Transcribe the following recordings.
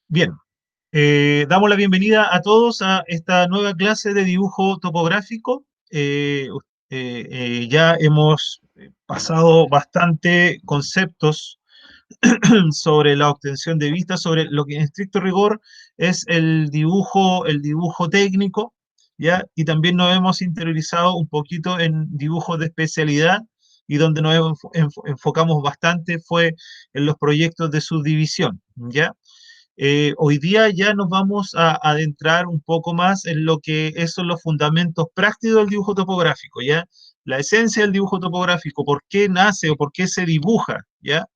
Bien, damos la bienvenida a todos a esta nueva clase de dibujo topográfico. Ya hemos pasado bastante conceptos sobre la obtención de vista, sobre lo que en estricto rigor es el dibujo técnico, ¿ya? Y también nos hemos interiorizado un poquito en dibujos de especialidad y donde nos enfocamos bastante fue en los proyectos de subdivisión, ¿ya? Hoy día ya nos vamos a adentrar un poco más en lo que son los fundamentos prácticos del dibujo topográfico, ¿ya? La esencia del dibujo topográfico, por qué nace o por qué se dibuja, ¿ya?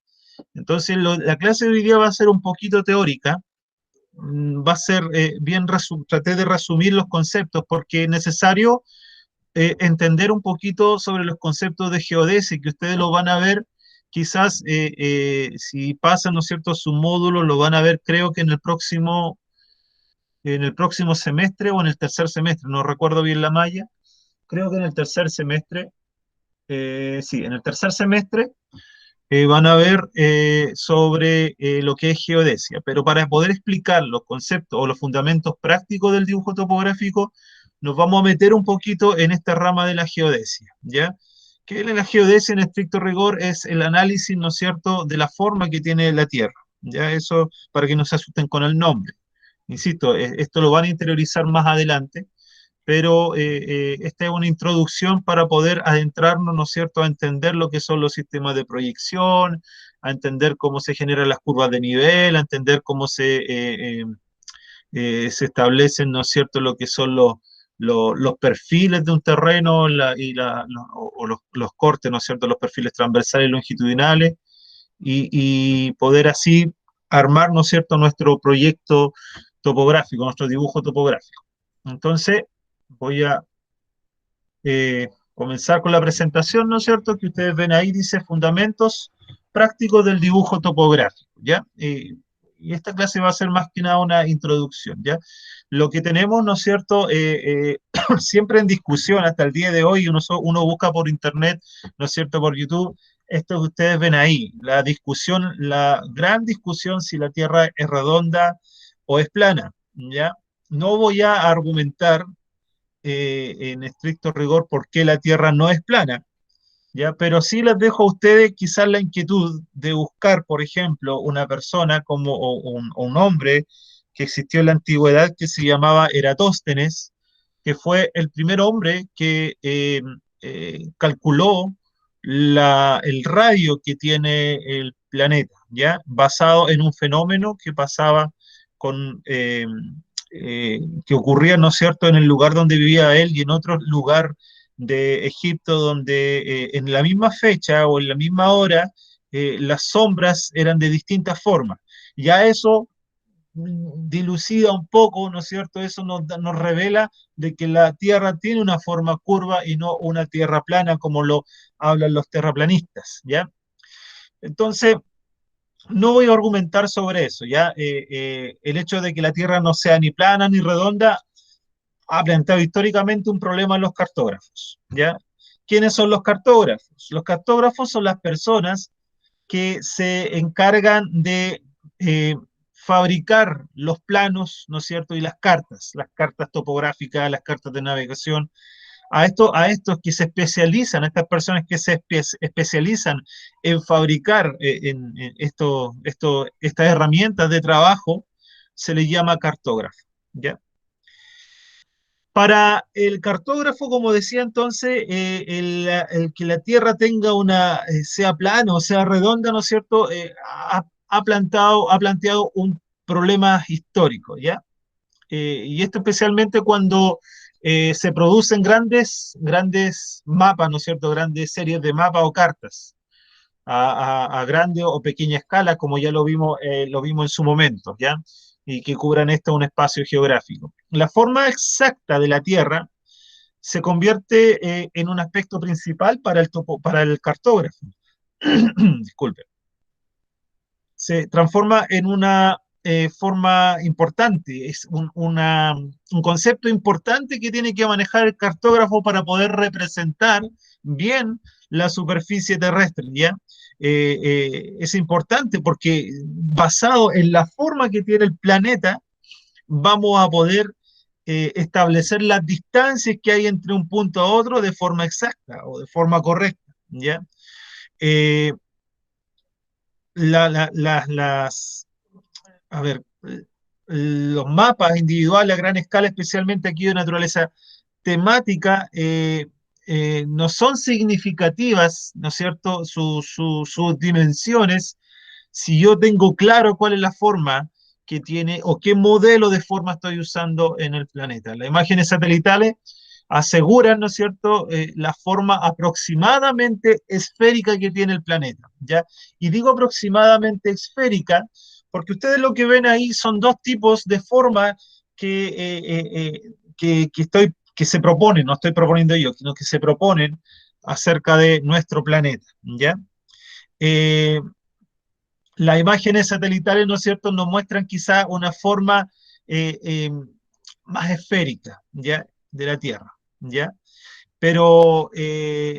Entonces, la clase de hoy día va a ser un poquito teórica, va a ser traté de resumir los conceptos porque es necesario entender un poquito sobre los conceptos de geodesia, que ustedes lo van a ver, quizás si pasan, ¿no es cierto?, su módulo, lo van a ver, creo que en el próximo semestre o en el tercer semestre, no recuerdo bien la malla, creo que en el tercer semestre, sí, en el tercer semestre van a ver sobre lo que es geodesia, pero para poder explicar los conceptos o los fundamentos prácticos del dibujo topográfico, nos vamos a meter un poquito en esta rama de la geodesia, ¿ya? Que la geodesia en estricto rigor es el análisis, ¿no es cierto?, de la forma que tiene la Tierra, ¿ya? Eso para que no se asusten con el nombre. Insisto, esto lo van a interiorizar más adelante, pero esta es una introducción para poder adentrarnos, ¿no es cierto?, a entender lo que son los sistemas de proyección, a entender cómo se generan las curvas de nivel, a entender cómo se establecen, ¿no es cierto?, lo que son los perfiles de un terreno o los cortes, ¿no es cierto?, los perfiles transversales y longitudinales, y poder así armar, ¿no es cierto?, nuestro proyecto topográfico, nuestro dibujo topográfico. Entonces, voy a comenzar con la presentación, ¿no es cierto? Que ustedes ven ahí, dice Fundamentos Prácticos del Dibujo Topográfico, ¿ya? Y esta clase va a ser más que nada una introducción, ¿ya? Lo que tenemos, ¿no es cierto? Siempre en discusión hasta el día de hoy, uno busca por internet, ¿no es cierto? Por YouTube, esto que ustedes ven ahí, la discusión, la gran discusión si la Tierra es redonda o es plana, ¿ya? No voy a argumentar en estricto rigor por qué la Tierra no es plana, ¿ya? Pero sí les dejo a ustedes quizás la inquietud de buscar, por ejemplo, una persona o un hombre que existió en la antigüedad que se llamaba Eratóstenes, que fue el primer hombre que calculó el radio que tiene el planeta, ¿ya? Basado en un fenómeno que pasaba con, que ocurría, ¿no es cierto?, en el lugar donde vivía él y en otro lugar de Egipto donde en la misma fecha o en la misma hora las sombras eran de distintas formas. Ya eso dilucida un poco, ¿no es cierto? Eso nos revela de que la Tierra tiene una forma curva y no una Tierra plana como lo hablan los terraplanistas, ¿ya? Entonces, no voy a argumentar sobre eso, ¿ya? El hecho de que la Tierra no sea ni plana ni redonda ha planteado históricamente un problema en los cartógrafos, ¿ya? ¿Quiénes son los cartógrafos? Los cartógrafos son las personas que se encargan de fabricar los planos, ¿no es cierto? Y las cartas topográficas, las cartas de navegación. A estos que se especializan, a estas personas que se especializan en fabricar estas herramientas de trabajo, se les llama cartógrafo, ¿ya? Para el cartógrafo, como decía entonces, el que la Tierra tenga sea plana o sea redonda, ¿no es cierto? Ha planteado un problema histórico, ¿ya? Y esto especialmente cuando se producen grandes mapas, ¿no es cierto? Grandes series de mapas o cartas a grande o pequeña escala, como ya lo vimos en su momento, ¿ya? Y que cubran un espacio geográfico. La forma exacta de la Tierra se convierte en un aspecto principal para el cartógrafo. Disculpe. Se transforma en una forma importante, es un concepto importante que tiene que manejar el cartógrafo para poder representar bien la superficie terrestre, ¿ya? es importante porque basado en la forma que tiene el planeta, vamos a poder establecer las distancias que hay entre un punto a otro de forma exacta o de forma correcta, ¿ya? Eh, las, a ver, los mapas individuales a gran escala, especialmente aquí de naturaleza temática, no son significativas, ¿no es cierto?, sus dimensiones, si yo tengo claro cuál es la forma que tiene o qué modelo de forma estoy usando en el planeta. Las imágenes satelitales aseguran, ¿no es cierto?, la forma aproximadamente esférica que tiene el planeta, ¿ya? Y digo aproximadamente esférica porque ustedes lo que ven ahí son dos tipos de forma que se proponen, no estoy proponiendo yo, sino que se proponen acerca de nuestro planeta, ¿ya? Eh, las imágenes satelitales, ¿no es cierto?, nos muestran quizá una forma eh, eh, más esférica, ¿ya?, de la Tierra, ¿ya? Pero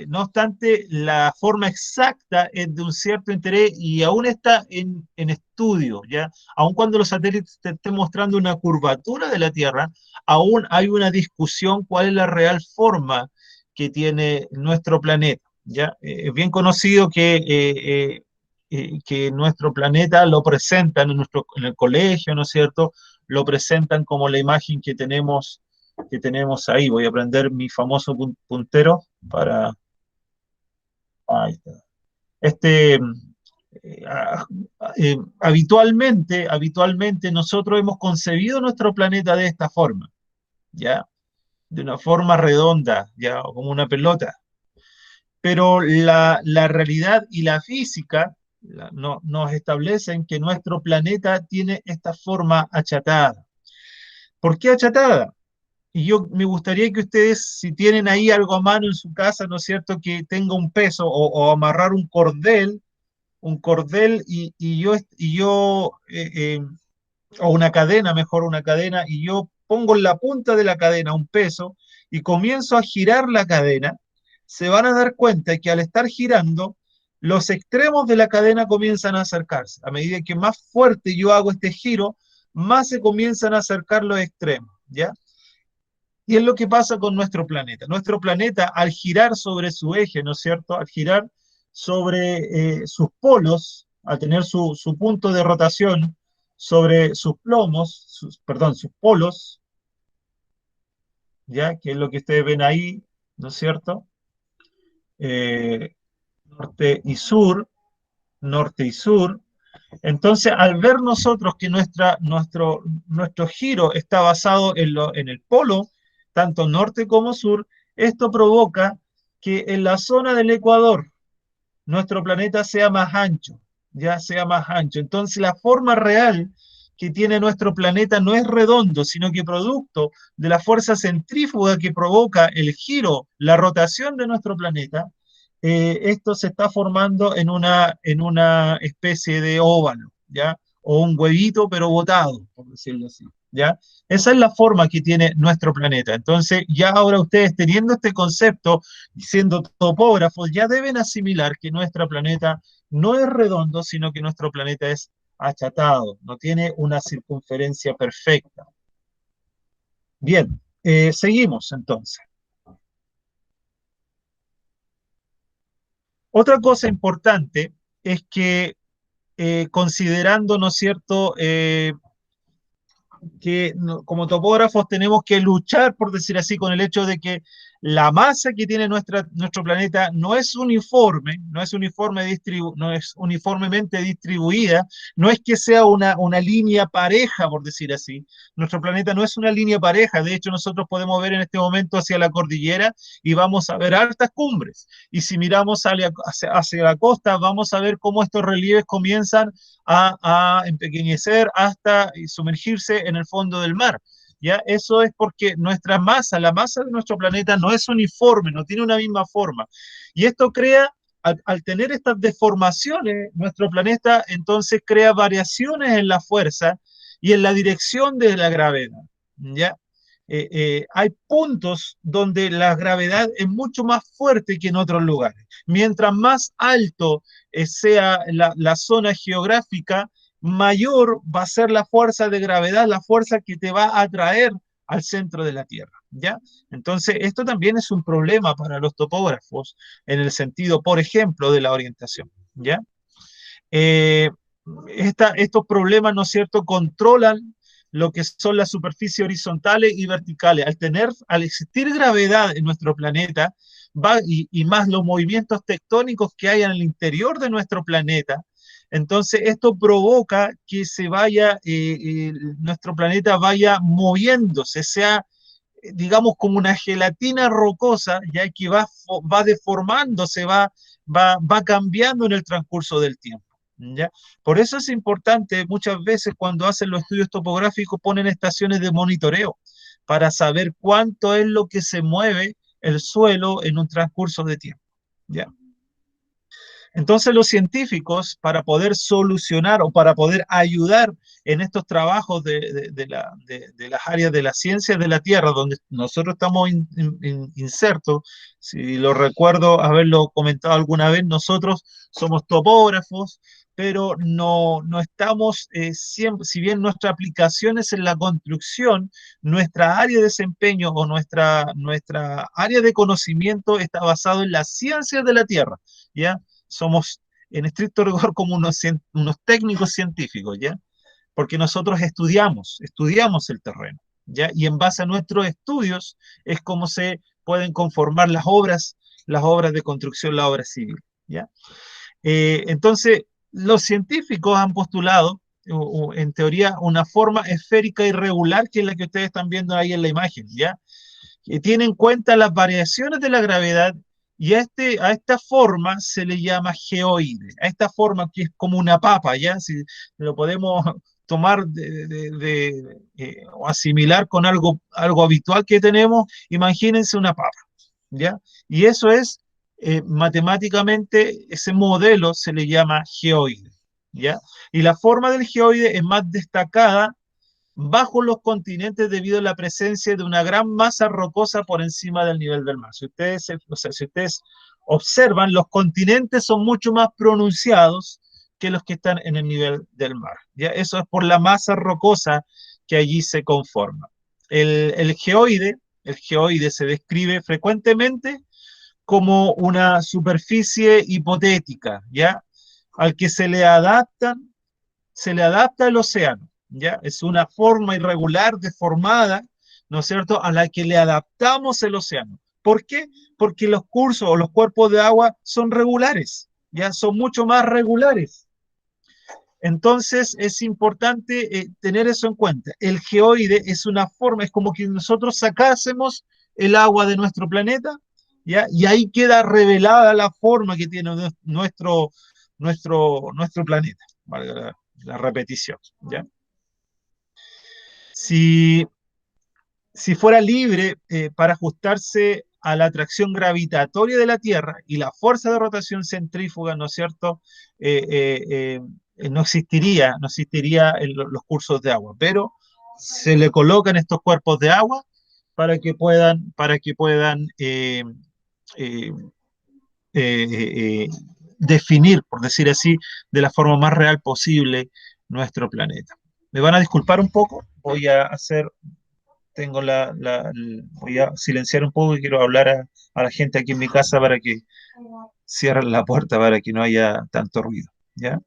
no obstante, la forma exacta es de un cierto interés y aún está en estudio, ¿ya? Aun cuando los satélites te estén mostrando una curvatura de la Tierra, aún hay una discusión cuál es la real forma que tiene nuestro planeta, ¿ya? Es bien conocido que nuestro planeta lo presentan en el colegio, ¿no es cierto? Lo presentan como la imagen que tenemos ahí. Voy a prender mi famoso puntero para... Ahí está. Este, habitualmente nosotros hemos concebido nuestro planeta de esta forma, ¿ya? De una forma redonda, ¿ya? O como una pelota. Pero la realidad y la física nos establecen que nuestro planeta tiene esta forma achatada. ¿Por qué achatada? Y yo me gustaría que ustedes, si tienen ahí algo a mano en su casa, ¿no es cierto?, que tenga un peso o amarrar un cordel o una cadena, mejor una cadena, y yo pongo en la punta de la cadena un peso y comienzo a girar la cadena, se van a dar cuenta que al estar girando, los extremos de la cadena comienzan a acercarse. A medida que más fuerte yo hago este giro, más se comienzan a acercar los extremos, ¿ya? Y es lo que pasa con nuestro planeta. Nuestro planeta, al girar sobre su eje, ¿no es cierto? Al girar sobre sus polos, al tener su punto de rotación sobre sus plomos, perdón, sus polos, ¿ya? Que es lo que ustedes ven ahí, ¿no es cierto? Eh, norte y sur, norte y sur. Entonces, al ver nosotros que nuestro giro está basado en el polo, tanto norte como sur, esto provoca que en la zona del Ecuador nuestro planeta sea más ancho, ya sea más ancho. Entonces, la forma real que tiene nuestro planeta no es redondo, sino que producto de la fuerza centrífuga que provoca el giro, la rotación de nuestro planeta, esto se está formando en una especie de óvalo, ¿ya? O un huevito, pero botado, por decirlo así, ¿ya? Esa es la forma que tiene nuestro planeta. Entonces, ya ahora ustedes teniendo este concepto, siendo topógrafos, ya deben asimilar que nuestro planeta no es redondo, sino que nuestro planeta es achatado, no tiene una circunferencia perfecta. Bien, seguimos entonces. Otra cosa importante es que considerando, ¿no es cierto?, que como topógrafos tenemos que luchar, por decir así, con el hecho de que la masa que tiene nuestro planeta no es uniforme, no es uniformemente distribuida, no es que sea una línea pareja, por decir así. Nuestro planeta no es una línea pareja, de hecho nosotros podemos ver en este momento hacia la cordillera y vamos a ver altas cumbres, y si miramos hacia la costa, vamos a ver cómo estos relieves comienzan a empequeñecer hasta sumergirse en el fondo del mar. ¿Ya? Eso es porque nuestra masa, la masa de nuestro planeta no es uniforme, no tiene una misma forma. Y esto crea, al tener estas deformaciones, nuestro planeta entonces crea variaciones en la fuerza y en la dirección de la gravedad. ¿Ya? hay puntos donde la gravedad es mucho más fuerte que en otros lugares. Mientras más alto sea la zona geográfica, mayor va a ser la fuerza de gravedad, la fuerza que te va a atraer al centro de la Tierra, ¿ya? Entonces, esto también es un problema para los topógrafos en el sentido, por ejemplo, de la orientación, ¿ya? Eh, estos problemas, ¿no es cierto?, controlan lo que son las superficies horizontales y verticales. Al existir gravedad en nuestro planeta, y más los movimientos tectónicos que hay en el interior de nuestro planeta, entonces esto provoca que nuestro planeta vaya moviéndose, sea, digamos, como una gelatina rocosa, ya que va deformándose, va cambiando en el transcurso del tiempo. ¿Ya? Por eso es importante, muchas veces cuando hacen los estudios topográficos ponen estaciones de monitoreo para saber cuánto es lo que se mueve el suelo en un transcurso de tiempo. ¿Ya? Entonces los científicos, para poder solucionar o para poder ayudar en estos trabajos de las áreas de las ciencias de la Tierra, donde nosotros estamos insertos, si lo recuerdo haberlo comentado alguna vez, nosotros somos topógrafos, pero no estamos siempre, si bien nuestra aplicación es en la construcción, nuestra área de desempeño o nuestra área de conocimiento está basado en las ciencias de la Tierra, ¿ya? Somos en estricto rigor como unos técnicos científicos, ¿ya? Porque nosotros estudiamos el terreno, ¿ya? Y en base a nuestros estudios es como se pueden conformar las obras de construcción, la obra civil, ¿ya? Entonces, los científicos han postulado, en teoría, una forma esférica irregular, que es la que ustedes están viendo ahí en la imagen, ¿ya? Que tiene en cuenta las variaciones de la gravedad y a esta forma se le llama geoide, a esta forma que es como una papa, ¿ya? Si lo podemos tomar o asimilar con algo habitual que tenemos, imagínense una papa, ¿ya? Y eso es, matemáticamente, ese modelo se le llama geoide, ¿ya? Y la forma del geoide es más destacada bajo los continentes debido a la presencia de una gran masa rocosa por encima del nivel del mar. Si ustedes observan, los continentes son mucho más pronunciados que los que están en el nivel del mar. ¿Ya? Eso es por la masa rocosa que allí se conforma. El geoide se describe frecuentemente como una superficie hipotética, ¿ya? Al que se le adapta el océano, ¿ya? Es una forma irregular, deformada, ¿no es cierto?, a la que le adaptamos el océano. ¿Por qué? Porque los cursos o los cuerpos de agua son regulares, ¿ya? Son mucho más regulares. Entonces es importante tener eso en cuenta. El geoide es una forma, es como que nosotros sacásemos el agua de nuestro planeta, ¿ya? Y ahí queda revelada la forma que tiene nuestro planeta, valga la repetición, ¿ya? Si, si fuera libre para ajustarse a la atracción gravitatoria de la Tierra y la fuerza de rotación centrífuga, ¿no es cierto? No existiría los cursos de agua, pero se le colocan estos cuerpos de agua para que puedan eh, eh, definir, por decir así, de la forma más real posible nuestro planeta. ¿Me van a disculpar un poco? Voy a silenciar un poco y quiero hablar a la gente aquí en mi casa para que cierren la puerta para que no haya tanto ruido, ¿ya?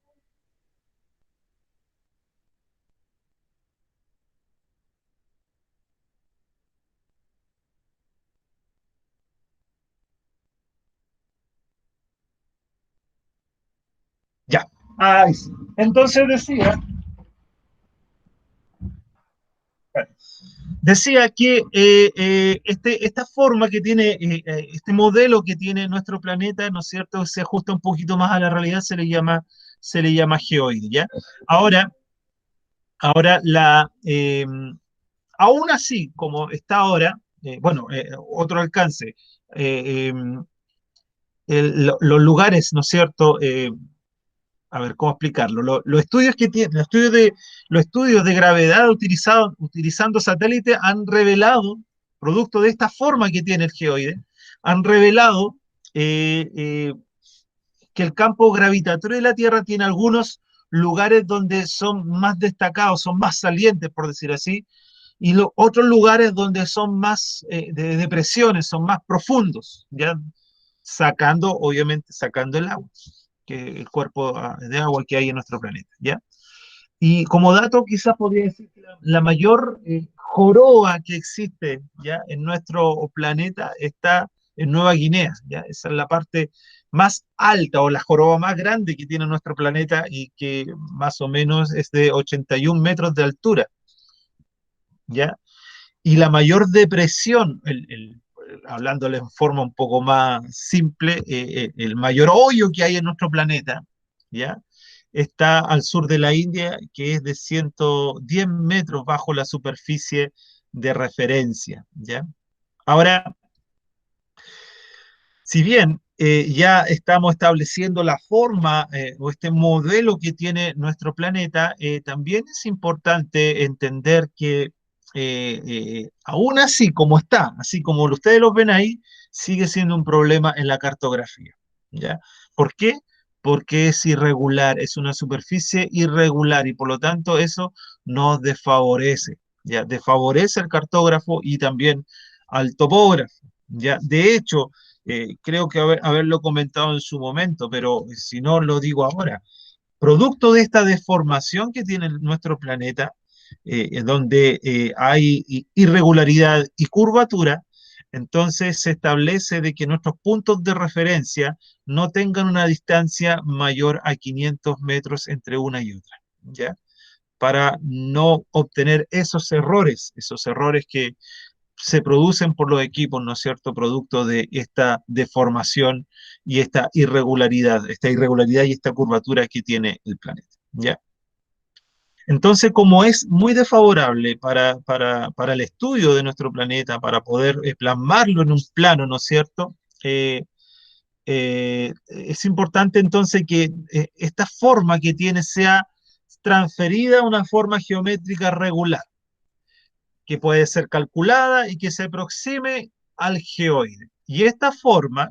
Ya. Ay, sí. Entonces decía que esta forma que tiene, este modelo que tiene nuestro planeta, ¿no es cierto?, se ajusta un poquito más a la realidad, se le llama geoide, ¿ya? Ahora, ahora, aún así, como está ahora, bueno, otro alcance, eh, los lugares, ¿no es cierto?, a ver, ¿cómo explicarlo? Los estudios que tiene, los estudios de gravedad utilizando satélite han revelado, producto de esta forma que tiene el geoide, han revelado eh, eh, que el campo gravitatorio de la Tierra tiene algunos lugares donde son más destacados, son más salientes, por decir así, y otros lugares donde son más de depresiones, son más profundos, ¿ya? Sacando, obviamente, sacando el agua, que el cuerpo de agua que hay en nuestro planeta, ¿ya? Y como dato, quizás podría decir que la mayor joroba que existe ya en nuestro planeta está en Nueva Guinea, ¿ya? Esa es la parte más alta o la joroba más grande que tiene nuestro planeta y que más o menos es de 81 metros de altura, ¿ya? Y la mayor depresión, hablándole en forma un poco más simple, el mayor hoyo que hay en nuestro planeta, ¿ya? Está al sur de la India, que es de 110 metros bajo la superficie de referencia, ¿ya? Ahora, si bien ya estamos estableciendo la forma o este modelo que tiene nuestro planeta, también es importante entender que aún así como está, así como ustedes lo ven ahí, sigue siendo un problema en la cartografía, ¿ya? ¿Por qué? Porque es irregular, es una superficie irregular y por lo tanto eso nos desfavorece, ¿ya? Desfavorece al cartógrafo y también al topógrafo, ¿ya? De hecho, creo que haberlo comentado en su momento, pero si no lo digo ahora. Producto de esta deformación que tiene nuestro planeta, en donde hay irregularidad y curvatura, entonces se establece de que nuestros puntos de referencia no tengan una distancia mayor a 500 metros entre una y otra, ¿ya? Para no obtener esos errores que se producen por los equipos, ¿no es cierto?, producto de esta deformación y esta irregularidad y esta curvatura que tiene el planeta, ¿ya? Entonces, como es muy desfavorable para el estudio de nuestro planeta, para poder plasmarlo en un plano, ¿no es cierto?, es importante entonces que esta forma que tiene sea transferida a una forma geométrica regular que puede ser calculada y que se aproxime al geoide. Y esta forma,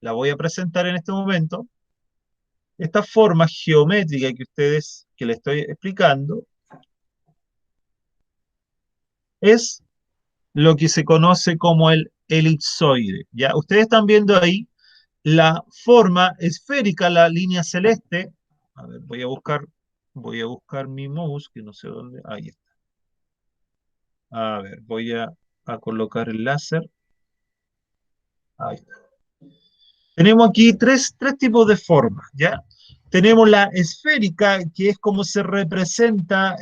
la voy a presentar en este momento, esta forma geométrica que le estoy explicando, es lo que se conoce como el elipsoide. ¿Ya? Ustedes están viendo ahí la forma esférica, la línea celeste. A ver, voy a buscar mi mouse, que no sé dónde. Ahí está. A ver, a colocar el láser. Ahí está. Tenemos aquí tres tipos de formas, ¿ya? Tenemos la esférica, que es como se representa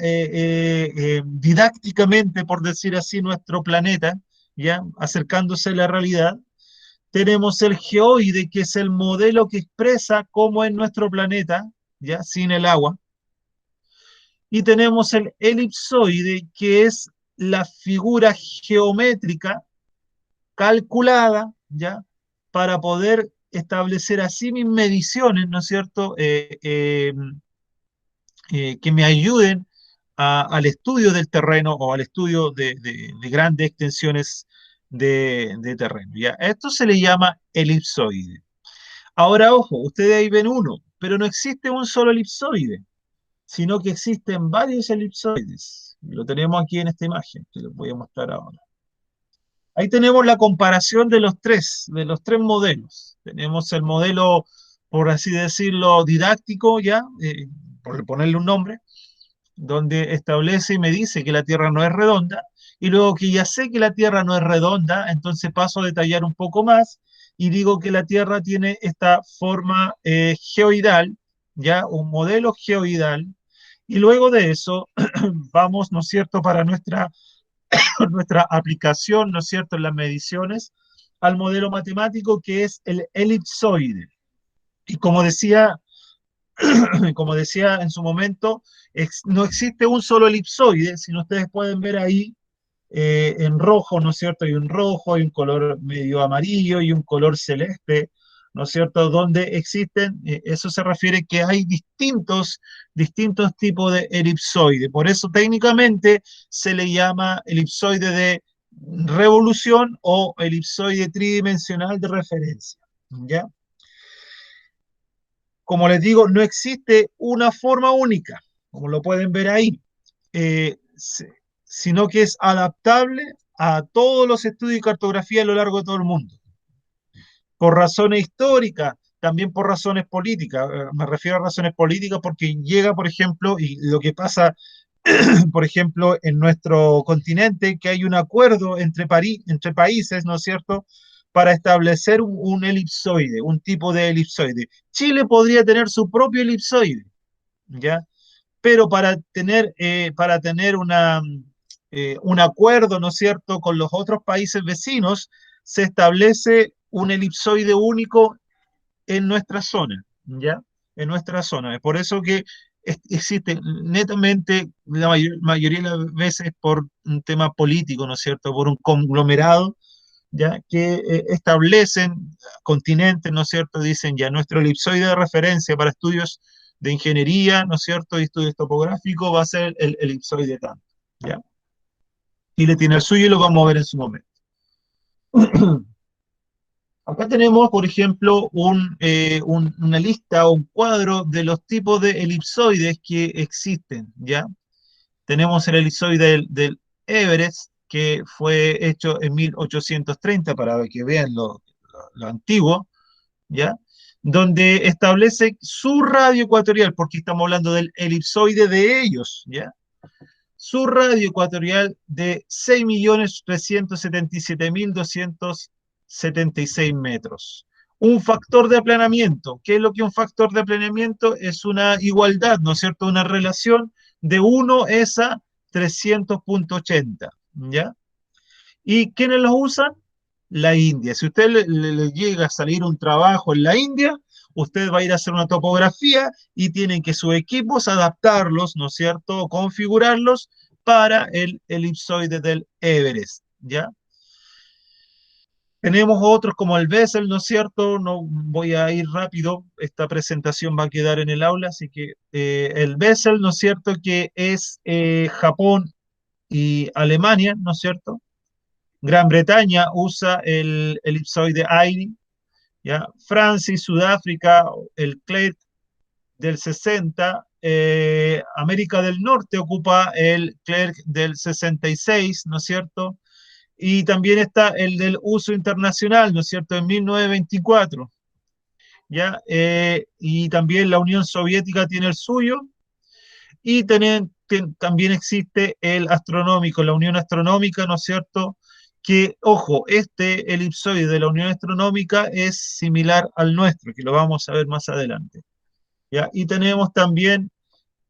didácticamente, por decir así, nuestro planeta, ¿ya? Acercándose a la realidad. Tenemos el geoide, que es el modelo que expresa cómo es nuestro planeta, ¿ya? Sin el agua. Y tenemos el elipsoide, que es la figura geométrica calculada, ¿ya? Para poder establecer así mis mediciones, ¿no es cierto? Que me ayuden al estudio del terreno o al estudio de grandes extensiones de terreno, ¿ya? Esto se le llama elipsoide. Ahora, ojo, ustedes ahí ven uno, pero no existe un solo elipsoide, sino que existen varios elipsoides. Lo tenemos aquí en esta imagen, que les voy a mostrar ahora. Ahí tenemos la comparación de los tres modelos. Tenemos el modelo, por así decirlo, didáctico ya, por ponerle un nombre, donde establece y me dice que la Tierra no es redonda, y luego que ya sé que la Tierra no es redonda, entonces paso a detallar un poco más y digo que la Tierra tiene esta forma geoidal, ya, un modelo geoidal, y luego de eso vamos, ¿no es cierto?, para nuestra aplicación, ¿no es cierto?, en las mediciones, al modelo matemático que es el elipsoide. Y como decía en su momento, no existe un solo elipsoide, sino ustedes pueden ver ahí en rojo, ¿no es cierto? Hay un rojo, hay un color medio amarillo y un color celeste ¿no es cierto?, donde existen, eso se refiere que hay distintos tipos de elipsoide. Por eso técnicamente se le llama elipsoide de revolución o elipsoide tridimensional de referencia, ¿ya? Como les digo, no existe una forma única, como lo pueden ver ahí, eh, sino que es adaptable a todos los estudios y cartografía a lo largo de todo el mundo, por razones históricas, también por razones políticas. Me refiero a razones políticas porque llega, por ejemplo, y lo que pasa, por ejemplo, en nuestro continente, que hay un acuerdo entre países, ¿no es cierto?, para establecer un elipsoide, un tipo de elipsoide. Chile podría tener su propio elipsoide, ¿ya? Pero para tener un acuerdo, ¿no es cierto?, con los otros países vecinos, se establece un elipsoide único en nuestra zona, ¿ya? En nuestra zona. Es por eso que existe netamente, la mayoría de las veces, por un tema político, ¿no es cierto?, por un conglomerado, ¿ya? Que establecen continentes, ¿no es cierto?, dicen ya nuestro elipsoide de referencia para estudios de ingeniería, ¿no es cierto?, y estudios topográficos va a ser el elipsoide tanto, ¿ya? Chile tiene el suyo y lo vamos a ver en su momento. Acá tenemos, por ejemplo, una lista o un cuadro de los tipos de elipsoides que existen, ¿ya? Tenemos el elipsoide del Everest, que fue hecho en 1830, para que vean lo antiguo, ¿ya? Donde establece su radio ecuatorial, porque estamos hablando del elipsoide de ellos, ¿ya? Su radio ecuatorial de 6.377.276 metros. Un factor de aplanamiento. ¿Qué es lo que es un factor de aplanamiento? Es una igualdad, ¿no es cierto? Una relación de 1 es a 300.80, ¿ya? ¿Y quiénes los usan? La India. Si a usted le llega a salir un trabajo en la India, usted va a ir a hacer una topografía y tienen que sus equipos adaptarlos, ¿no es cierto?, configurarlos para el elipsoide del Everest, ¿ya? Tenemos otros como el Bessel, ¿no es cierto? No voy a ir rápido, esta presentación va a quedar en el aula, así que el Bessel, ¿no es cierto?, que es Japón y Alemania, ¿no es cierto? Gran Bretaña usa el elipsoide AIRI, ¿ya? Francia y Sudáfrica, el Clyde del 60, América del Norte ocupa el Clerc del 66, ¿no es cierto? Y también está el del uso internacional, ¿no es cierto?, en 1924, ¿ya? Y también la Unión Soviética tiene el suyo, y también existe el astronómico, la Unión Astronómica, ¿no es cierto?, que, ojo, este elipsoide de la Unión Astronómica es similar al nuestro, que lo vamos a ver más adelante, ¿ya? Y tenemos también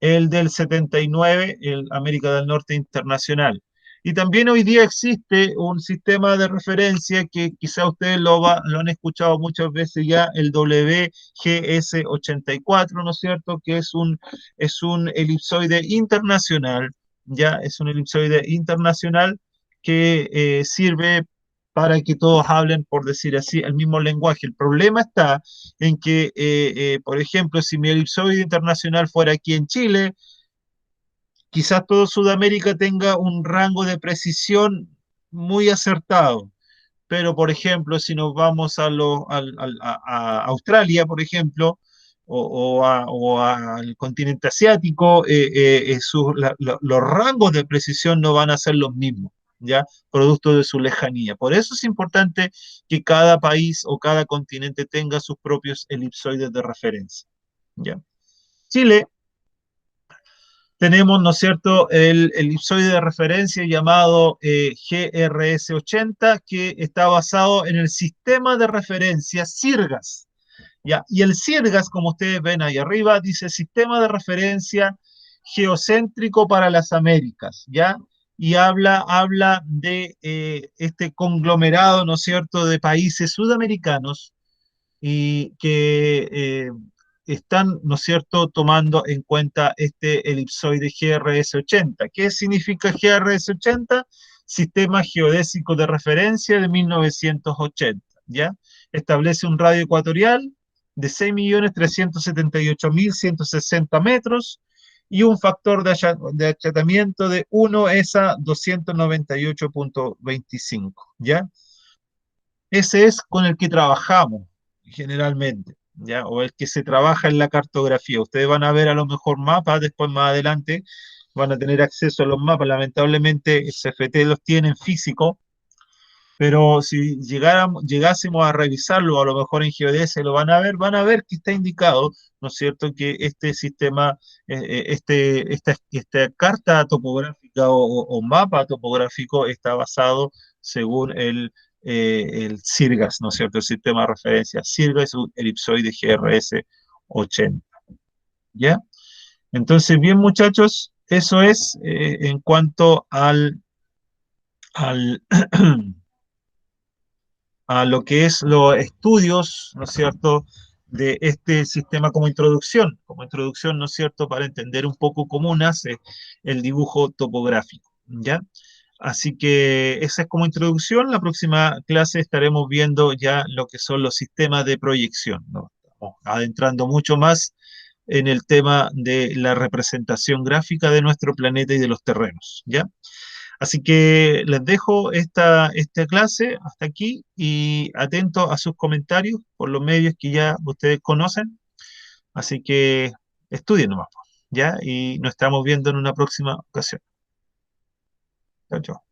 el del 79, el América del Norte Internacional. Y también hoy día existe un sistema de referencia que quizá ustedes lo han escuchado muchas veces ya, el WGS-84, ¿no es cierto?, que es un elipsoide internacional, ya es un elipsoide internacional que sirve para que todos hablen, por decir así, el mismo lenguaje. El problema está en que, por ejemplo, si mi elipsoide internacional fuera aquí en Chile, quizás todo Sudamérica tenga un rango de precisión muy acertado, pero por ejemplo, si nos vamos a Australia, por ejemplo, o al continente asiático, los rangos de precisión no van a ser los mismos, ¿ya? Producto de su lejanía. Por eso es importante que cada país o cada continente tenga sus propios elipsoides de referencia, ¿ya? Chile tenemos, ¿no es cierto?, el elipsoide de referencia llamado GRS-80, que está basado en el sistema de referencia CIRGAS, ¿ya? Y el CIRGAS, como ustedes ven ahí arriba, dice Sistema de Referencia Geocéntrico para las Américas, ¿ya? Y habla de este conglomerado, ¿no es cierto?, de países sudamericanos y que están, ¿no es cierto?, tomando en cuenta este elipsoide GRS-80. ¿Qué significa GRS-80? Sistema Geodésico de Referencia de 1980, ¿ya? establece un radio ecuatorial de 6.378.160 metros y un factor de achatamiento de 1 ESA 298,25, ¿ya? Ese es con el que trabajamos generalmente, ¿ya? O el que se trabaja en la cartografía. Ustedes van a ver a lo mejor mapas, después más adelante van a tener acceso a los mapas. Lamentablemente el CFT los tiene en físico, pero si llegásemos a revisarlo, a lo mejor en GeoDS lo van a ver que está indicado, ¿no es cierto?, que este sistema, esta carta topográfica o mapa topográfico está basado según el SIRGAS, ¿no es cierto?, el sistema de referencia SIRGAS es un elipsoide GRS 80, ¿ya? Entonces, bien, muchachos, eso es en cuanto al a lo que es los estudios, ¿no es cierto?, de este sistema como introducción, ¿no es cierto?, para entender un poco cómo nace el dibujo topográfico, ¿ya? Así que esa es como introducción. La próxima clase estaremos viendo ya lo que son los sistemas de proyección, ¿no? Estamos adentrando mucho más en el tema de la representación gráfica de nuestro planeta y de los terrenos, ¿ya? Así que les dejo esta clase hasta aquí y atento a sus comentarios por los medios que ya ustedes conocen. Así que estudien nomás, ¿ya? Y nos estamos viendo en una próxima ocasión. Chao, chao.